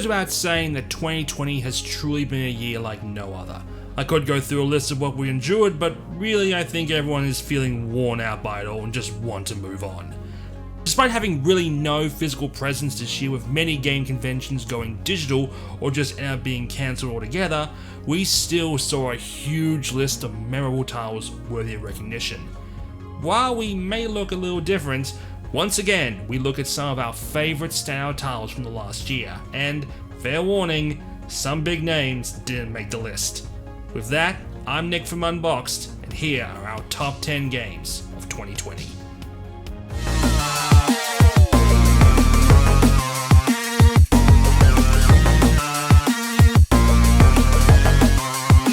without saying that 2020 has truly been a year like no other. I could go through a list of what we endured, but really I think everyone is feeling worn out by it all and just want to move on. Despite having really no physical presence this year, with many game conventions going digital or just end up being cancelled altogether, we still saw a huge list of memorable titles worthy of recognition. While we may look a little different, once again we look at some of our favourite standout titles from the last year, and fair warning, some big names didn't make the list. With that, I'm Nick from Unboxed, and here are our top 10 games of 2020.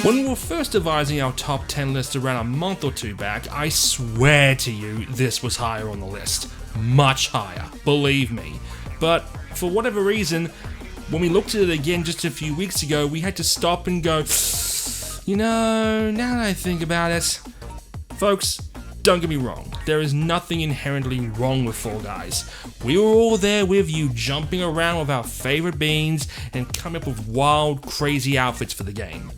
When we were first devising our top 10 list around a month or two back, I swear to you this was higher on the list. Much higher, believe me. But for whatever reason, when we looked at it again just a few weeks ago, we had to stop and go, you know, now that I think about it, folks, don't get me wrong, there is nothing inherently wrong with Fall Guys. We were all there with you, jumping around with our favourite beans and coming up with wild, crazy outfits for the game.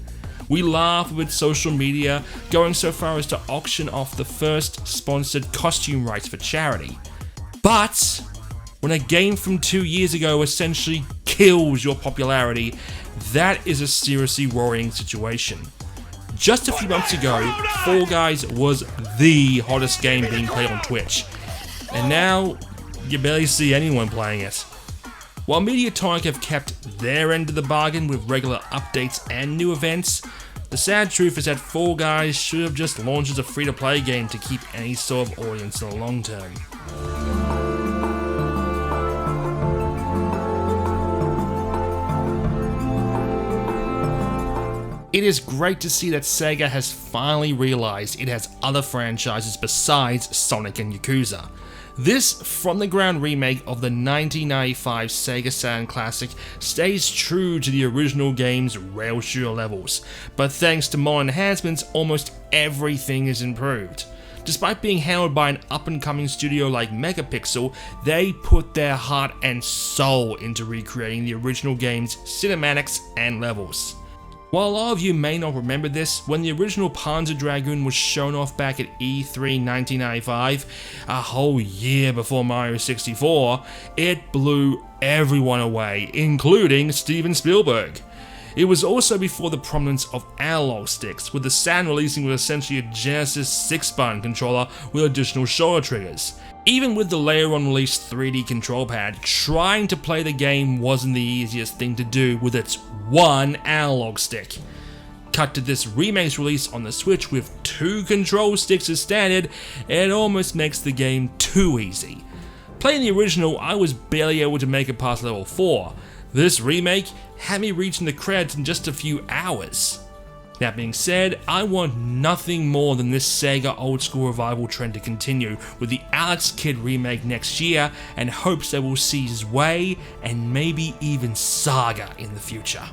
We laughed with social media, going so far as to auction off the first sponsored costume rights for charity. But when a game from 2 years ago essentially kills your popularity, that is a seriously worrying situation. Just a few months ago, Fall Guys was the hottest game being played on Twitch, and now you barely see anyone playing it. While Mediatonic have kept their end of the bargain with regular updates and new events, the sad truth is that Fall Guys should have just launched as a free-to-play game to keep any sort of audience in the long term. It is great to see that Sega has finally realized it has other franchises besides Sonic and Yakuza. This from-the-ground remake of the 1995 Sega Saturn classic stays true to the original game's rail shooter levels, but thanks to modern enhancements, almost everything is improved. Despite being handled by an up-and-coming studio like Megapixel, they put their heart and soul into recreating the original game's cinematics and levels. While a lot of you may not remember this, when the original Panzer Dragoon was shown off back at E3 1995, a whole year before Mario 64, it blew everyone away, including Steven Spielberg. It was also before the prominence of analog sticks, with the Saturn releasing with essentially a Genesis 6-button controller with additional shoulder triggers. Even with the later on released 3D control pad, trying to play the game wasn't the easiest thing to do with its one analog stick. Cut to this remake's release on the Switch with 2 control sticks as standard, it almost makes the game too easy. Playing the original, I was barely able to make it past level 4. This remake had me reaching the credits in just a few hours. That being said, I want nothing more than this Sega old school revival trend to continue with the Alex Kidd remake next year, and hopes that we'll see Zwei and maybe even Saga in the future.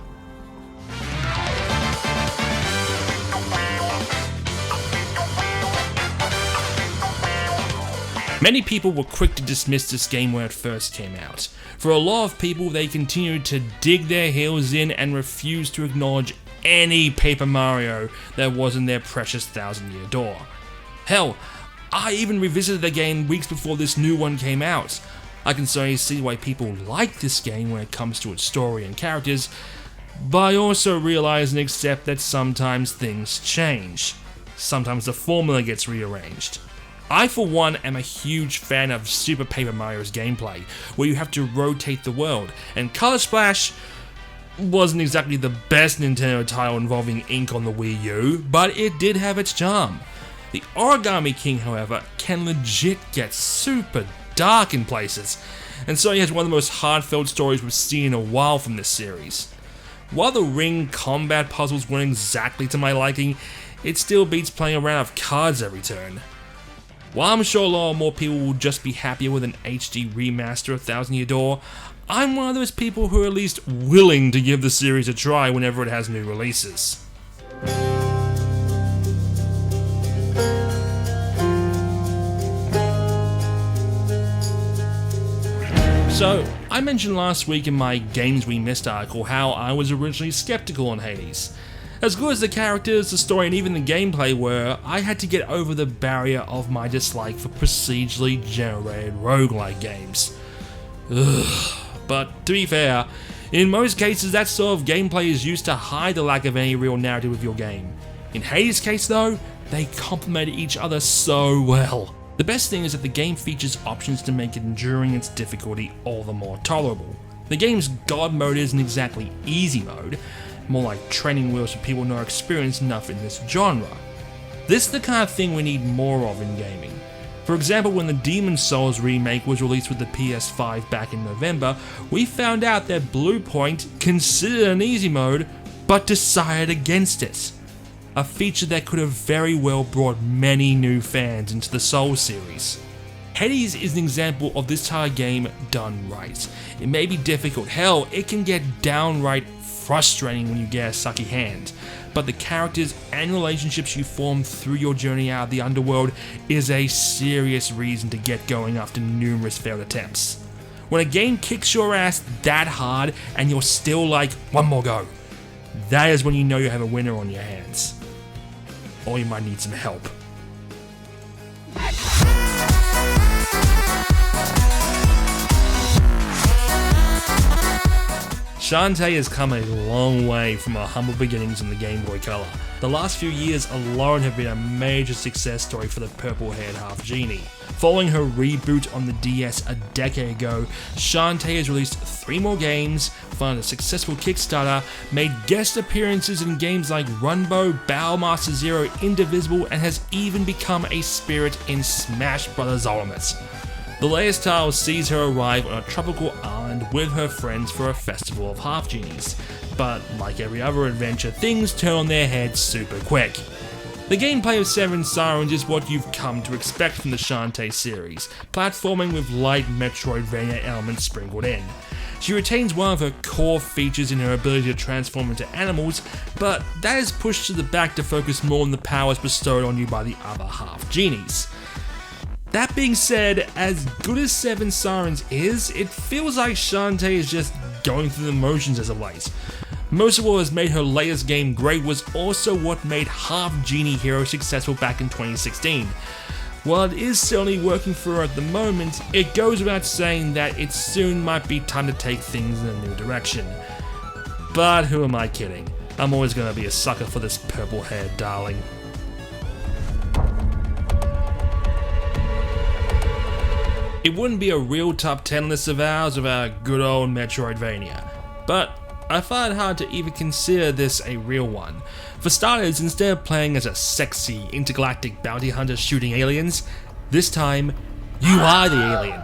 Many people were quick to dismiss this game when it first came out. For a lot of people, they continued to dig their heels in and refused to acknowledge any Paper Mario that wasn't their precious 1000-year door. Hell, I even revisited the game weeks before this new one came out. I can certainly see why people like this game when it comes to its story and characters, but I also realize and accept that sometimes things change. Sometimes the formula gets rearranged. I, for one, am a huge fan of Super Paper Mario's gameplay, where you have to rotate the world, and Color Splash wasn't exactly the best Nintendo title involving ink on the Wii U, but it did have its charm. The Origami King, however, can legit get super dark in places, and so he has one of the most heartfelt stories we've seen in a while from this series. While the ring combat puzzles weren't exactly to my liking, it still beats playing a round of cards every turn. While I'm sure a lot more people will just be happier with an HD remaster of 1000-Year Door, I'm one of those people who are at least willing to give the series a try whenever it has new releases. So, I mentioned last week in my Games We Missed article how I was originally skeptical on Hades. As good as the characters, the story, and even the gameplay were, I had to get over the barrier of my dislike for procedurally generated roguelike games. Ugh. But to be fair, in most cases that sort of gameplay is used to hide the lack of any real narrative of your game. In Hades' case though, they complemented each other so well. The best thing is that the game features options to make enduring its difficulty all the more tolerable. The game's God mode isn't exactly easy mode, more like training wheels for people not experienced enough in this genre. This is the kind of thing we need more of in gaming. For example, when the Demon's Souls remake was released with the PS5 back in November, we found out that Bluepoint considered an easy mode, but decided against it. A feature that could have very well brought many new fans into the Souls series. Hades is an example of this type of game done right. It may be difficult, hell, it can get downright frustrating when you get a sucky hand, but the characters and relationships you form through your journey out of the underworld is a serious reason to get going after numerous failed attempts. When a game kicks your ass that hard and you're still like, one more go, that is when you know you have a winner on your hands. Or you might need some help. Shantae has come a long way from her humble beginnings in the Game Boy Color. The last few years alone have been a major success story for the purple-haired half-genie. Following her reboot on the DS a decade ago, Shantae has released 3 more games, funded a successful Kickstarter, made guest appearances in games like Runbow, Battlemaster Zero, Indivisible, and has even become a spirit in Smash Bros. Ultimate. The latest title sees her arrive on a tropical island with her friends for a festival of half-genies, but like every other adventure, things turn on their heads super quick. The gameplay of Sirens is what you've come to expect from the Shantae series, platforming with light Metroidvania elements sprinkled in. She retains one of her core features in her ability to transform into animals, but that is pushed to the back to focus more on the powers bestowed on you by the other half-genies. That being said, as good as Seven Sirens is, it feels like Shantae is just going through the motions as of late. Most of what has made her latest game great was also what made Half-Genie Hero successful back in 2016. While it is certainly working for her at the moment, it goes without saying that it soon might be time to take things in a new direction. But who am I kidding? I'm always going to be a sucker for this purple-haired darling. It wouldn't be a real top 10 list of ours without a good old Metroidvania, but I find it hard to even consider this a real one. For starters, instead of playing as a sexy, intergalactic bounty hunter shooting aliens, this time, you are the alien.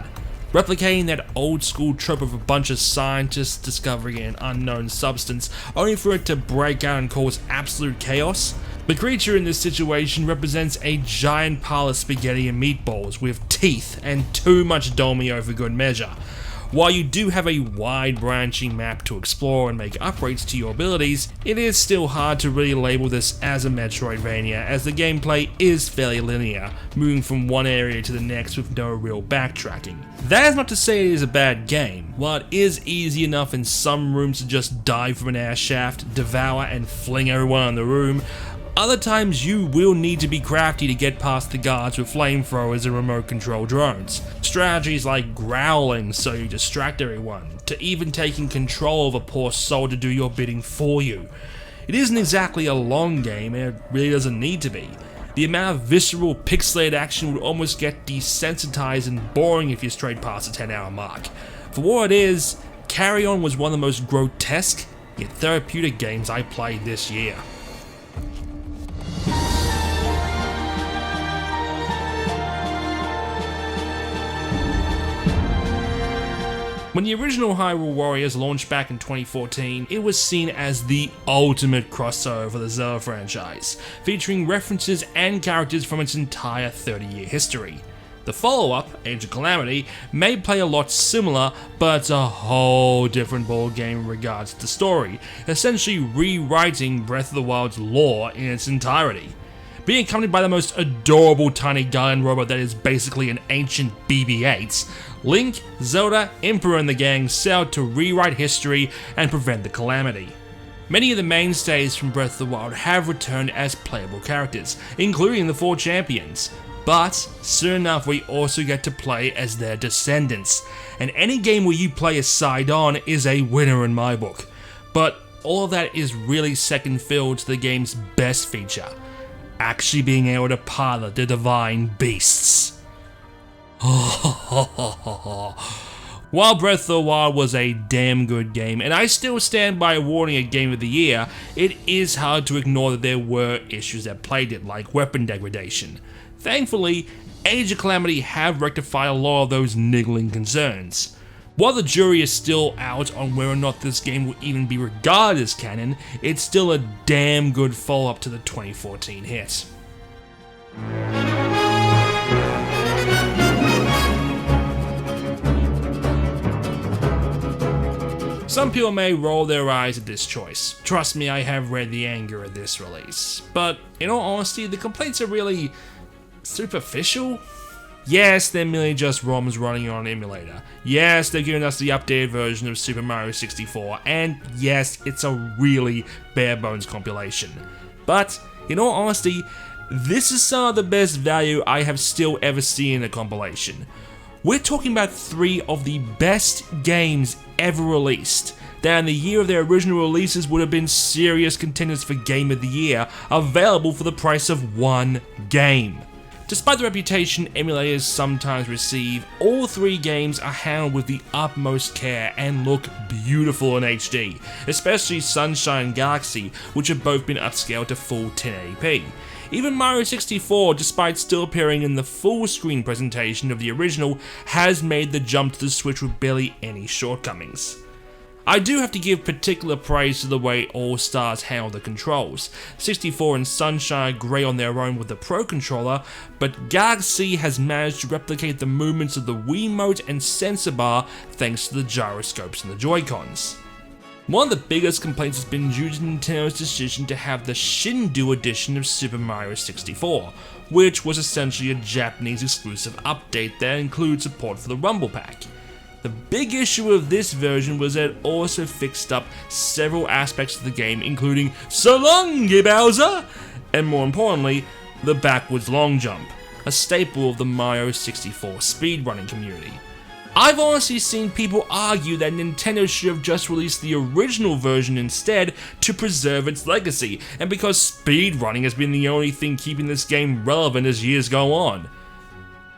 Replicating that old school trope of a bunch of scientists discovering an unknown substance, only for it to break out and cause absolute chaos. The creature in this situation represents a giant pile of spaghetti and meatballs with teeth and too much domio for good measure. While you do have a wide branching map to explore and make upgrades to your abilities, it is still hard to really label this as a Metroidvania, as the gameplay is fairly linear, moving from one area to the next with no real backtracking. That is not to say it is a bad game. While it is easy enough in some rooms to just dive from an air shaft, devour and fling everyone in the room, other times you will need to be crafty to get past the guards with flamethrowers and remote control drones. Strategies like growling so you distract everyone, to even taking control of a poor soul to do your bidding for you. It isn't exactly a long game, and it really doesn't need to be. The amount of visceral pixelated action would almost get desensitized and boring if you strayed past the 10-hour mark. For what it is, Carrion was one of the most grotesque yet therapeutic games I played this year. When the original Hyrule Warriors launched back in 2014, it was seen as the ultimate crossover for the Zelda franchise, featuring references and characters from its entire 30-year history. The follow-up, Age of Calamity, may play a lot similar, but it's a whole different ballgame in regards to the story, essentially rewriting Breath of the Wild's lore in its entirety. Being accompanied by the most adorable tiny guardian robot that is basically an ancient BB-8, Link, Zelda, Emperor and the gang set out to rewrite history and prevent the Calamity. Many of the mainstays from Breath of the Wild have returned as playable characters, including the 4 champions. But soon enough we also get to play as their descendants, and any game where you play as Sidon is a winner in my book. But all of that is really second fiddle to the game's best feature, actually being able to pilot the divine beasts. While Breath of the Wild was a damn good game, and I still stand by awarding it Game of the Year, it is hard to ignore that there were issues that plagued it, like weapon degradation. Thankfully, Age of Calamity have rectified a lot of those niggling concerns. While the jury is still out on whether or not this game will even be regarded as canon, it's still a damn good follow-up to the 2014 hit. Some people may roll their eyes at this choice. Trust me, I have read the anger at this release. But in all honesty, the complaints are really superficial. Yes, they're merely just ROMs running on an emulator. Yes, they're giving us the updated version of Super Mario 64. And yes, it's a really bare bones compilation. But in all honesty, this is some of the best value I have still ever seen in a compilation. We're talking about 3 of the best games ever released, that in the year of their original releases would have been serious contenders for Game of the Year, available for the price of 1 game. Despite the reputation emulators sometimes receive, all 3 games are handled with the utmost care and look beautiful in HD, especially Sunshine and Galaxy, which have both been upscaled to full 1080p. Even Mario 64, despite still appearing in the full screen presentation of the original, has made the jump to the Switch with barely any shortcomings. I do have to give particular praise to the way All Stars handle the controls. 64 and Sunshine are great on their own with the Pro Controller, but Galaxy has managed to replicate the movements of the Wiimote and sensor bar thanks to the gyroscopes and the Joy-Cons. One of the biggest complaints has been due to Nintendo's decision to have the Shindu edition of Super Mario 64, which was essentially a Japanese exclusive update that includes support for the Rumble Pack. The big issue with this version was that it also fixed up several aspects of the game, including Salungi Bowser, and more importantly, the backwards long jump, a staple of the Mario 64 speedrunning community. I've honestly seen people argue that Nintendo should have just released the original version instead to preserve its legacy, and because speedrunning has been the only thing keeping this game relevant as years go on.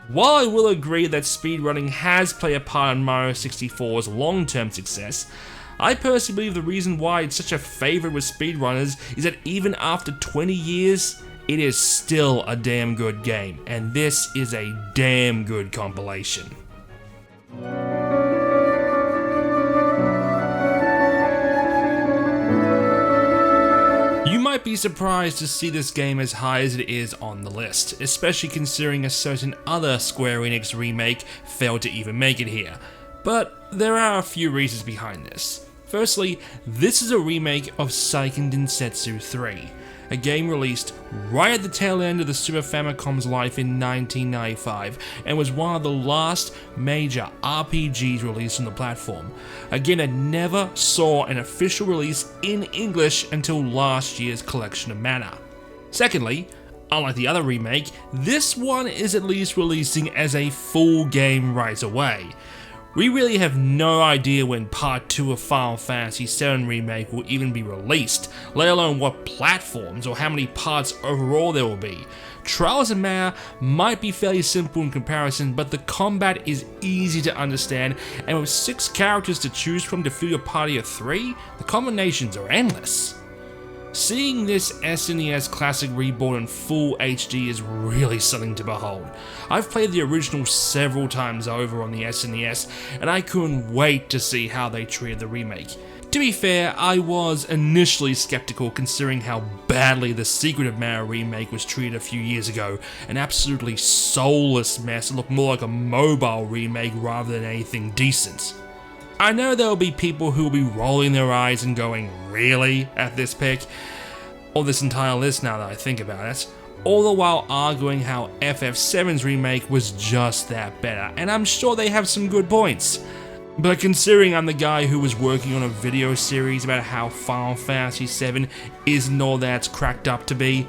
While I will agree that speedrunning has played a part in Mario 64's long-term success, I personally believe the reason why it's such a favourite with speedrunners is that even after 20 years, it is still a damn good game, and this is a damn good compilation. You might be surprised to see this game as high as it is on the list, especially considering a certain other Square Enix remake failed to even make it here. But there are a few reasons behind this. Firstly, this is a remake of Seiken Densetsu 3, a game released right at the tail end of the Super Famicom's life in 1995 and was one of the last major RPGs released on the platform. A game that never saw an official release in English until last year's collection of Mana. Secondly, unlike the other remake, this one is at least releasing as a full game right away. We really have no idea when Part 2 of Final Fantasy VII Remake will even be released, let alone what platforms or how many parts overall there will be. Trials of Mana might be fairly simple in comparison, but the combat is easy to understand, and with 6 characters to choose from to fill your party of 3, the combinations are endless. Seeing this SNES Classic Reborn in full HD is really something to behold. I've played the original several times over on the SNES, and I couldn't wait to see how they treated the remake. To be fair, I was initially skeptical considering how badly the Secret of Mana remake was treated a few years ago, an absolutely soulless mess that looked more like a mobile remake rather than anything decent. I know there will be people who will be rolling their eyes and going, really, at this pick? Or this entire list now that I think about it. all the while arguing how FF7's remake was just that better, and I'm sure they have some good points. But considering I'm the guy who was working on a video series about how Final Fantasy VII isn't all that it's cracked up to be,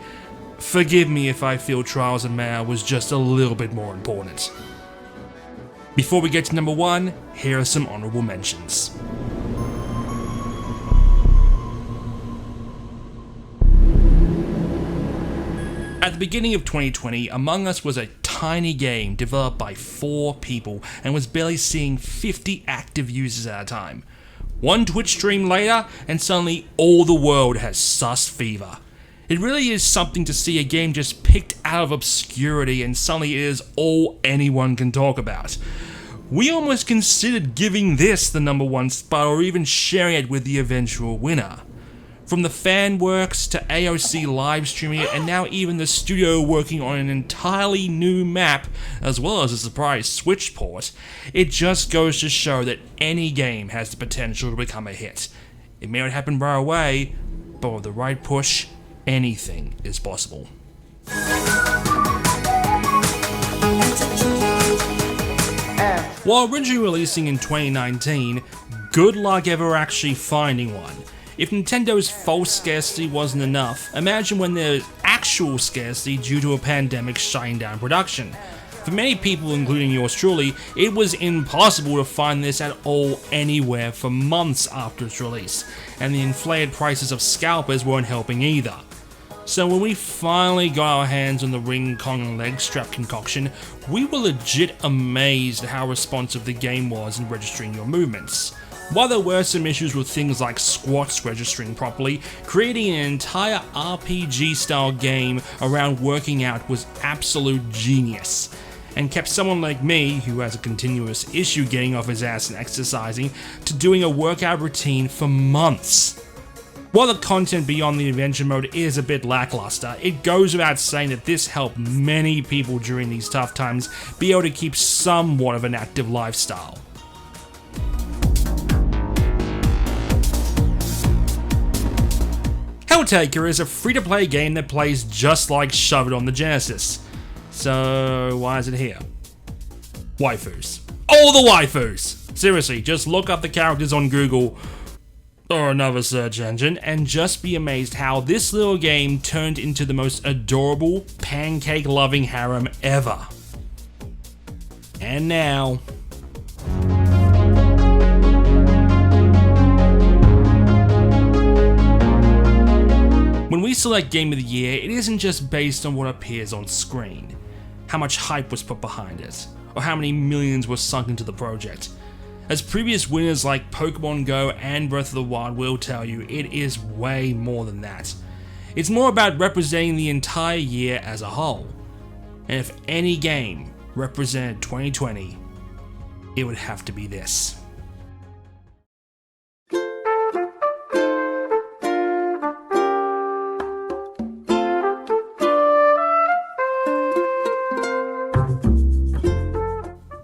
forgive me if I feel Trials of Mana was just a little bit more important. Before we get to number 1, here are some honorable mentions. At the beginning of 2020, Among Us was a tiny game developed by 4 people and was barely seeing 50 active users at a time. One Twitch stream later, and suddenly all the world has sus fever. It really is something to see a game just picked out of obscurity and suddenly it is all anyone can talk about. We almost considered giving this the number 1 spot or even sharing it with the eventual winner. From the fan works to AOC live streaming it, and now even the studio working on an entirely new map, as well as a surprise Switch port, it just goes to show that any game has the potential to become a hit. It may not happen right away, but with the right push, anything is possible. While originally releasing in 2019, good luck ever actually finding one. If Nintendo's false scarcity wasn't enough, imagine when there's actual scarcity due to a pandemic shutting down production. For many people, including yours truly, it was impossible to find this at all anywhere for months after its release, and the inflated prices of scalpers weren't helping either. So when we finally got our hands on the Ring Kong and leg strap concoction, we were legit amazed at how responsive the game was in registering your movements. While there were some issues with things like squats registering properly, creating an entire RPG-style game around working out was absolute genius, and kept someone like me, who has a continuous issue getting off his ass and exercising, to doing a workout routine for months. While the content beyond the adventure mode is a bit lackluster, it goes without saying that this helped many people during these tough times be able to keep somewhat of an active lifestyle. Helltaker is a free-to-play game that plays just like Shove It on the Genesis. So why is it here? Waifus. All the waifus! Seriously, just look up the characters on Google or another search engine and just be amazed how this little game turned into the most adorable, pancake-loving harem ever. And now... when we select Game of the Year, it isn't just based on what appears on screen, how much hype was put behind it, or how many millions were sunk into the project. As previous winners like Pokemon Go and Breath of the Wild will tell you, it is way more than that. It's more about representing the entire year as a whole. And if any game represented 2020, it would have to be this.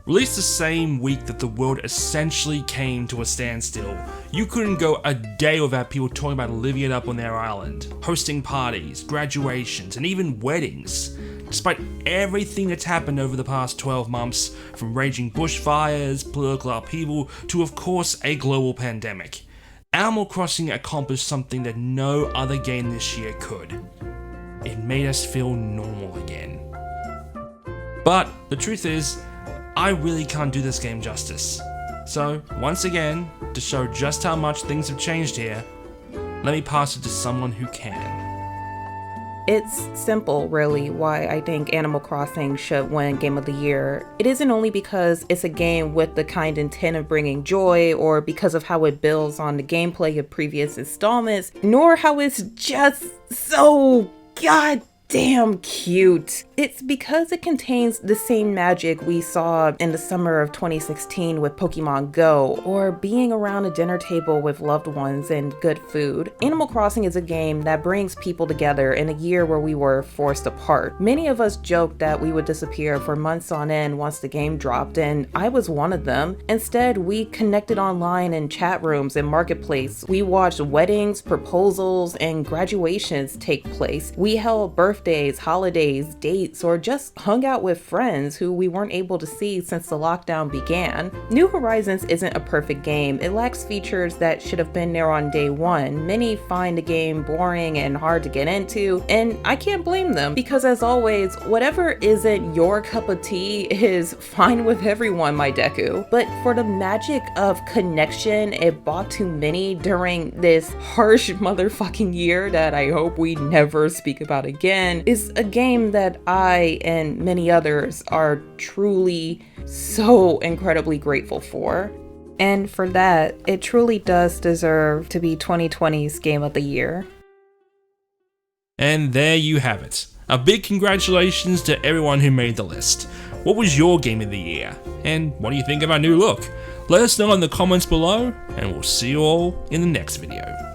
Released the same week that the world essentially came to a standstill, you couldn't go a day without people talking about living it up on their island, hosting parties, graduations, and even weddings. Despite everything that's happened over the past 12 months, from raging bushfires, political upheaval, to of course a global pandemic, Animal Crossing accomplished something that no other game this year could. It made us feel normal again. But the truth is, I really can't do this game justice. So, once again, to show just how much things have changed here, let me pass it to someone who can. It's simple, really, why I think Animal Crossing should win Game of the Year. It isn't only because it's a game with the kind intent of bringing joy, or because of how it builds on the gameplay of previous installments, nor how it's just so goddamn cute. It's because it contains the same magic we saw in the summer of 2016 with Pokemon Go, or being around a dinner table with loved ones and good food. Animal Crossing is a game that brings people together in a year where we were forced apart. Many of us joked that we would disappear for months on end once the game dropped, and I was one of them. Instead, we connected online in chat rooms and marketplace. We watched weddings, proposals, and graduations take place. We held birthday birthdays, holidays, dates, or just hung out with friends who we weren't able to see since the lockdown began. New Horizons isn't a perfect game. It lacks features that should have been there on day one. Many find the game boring and hard to get into, and I can't blame them, because as always, whatever isn't your cup of tea is fine with everyone, my Deku. But for the magic of connection it brought to many during this harsh motherfucking year that I hope we never speak about again, is a game that I and many others are truly so incredibly grateful for. And for that, it truly does deserve to be 2020's Game of the Year. And there you have it. A big congratulations to everyone who made the list. What was your Game of the Year? And what do you think of our new look? Let us know in the comments below, and we'll see you all in the next video.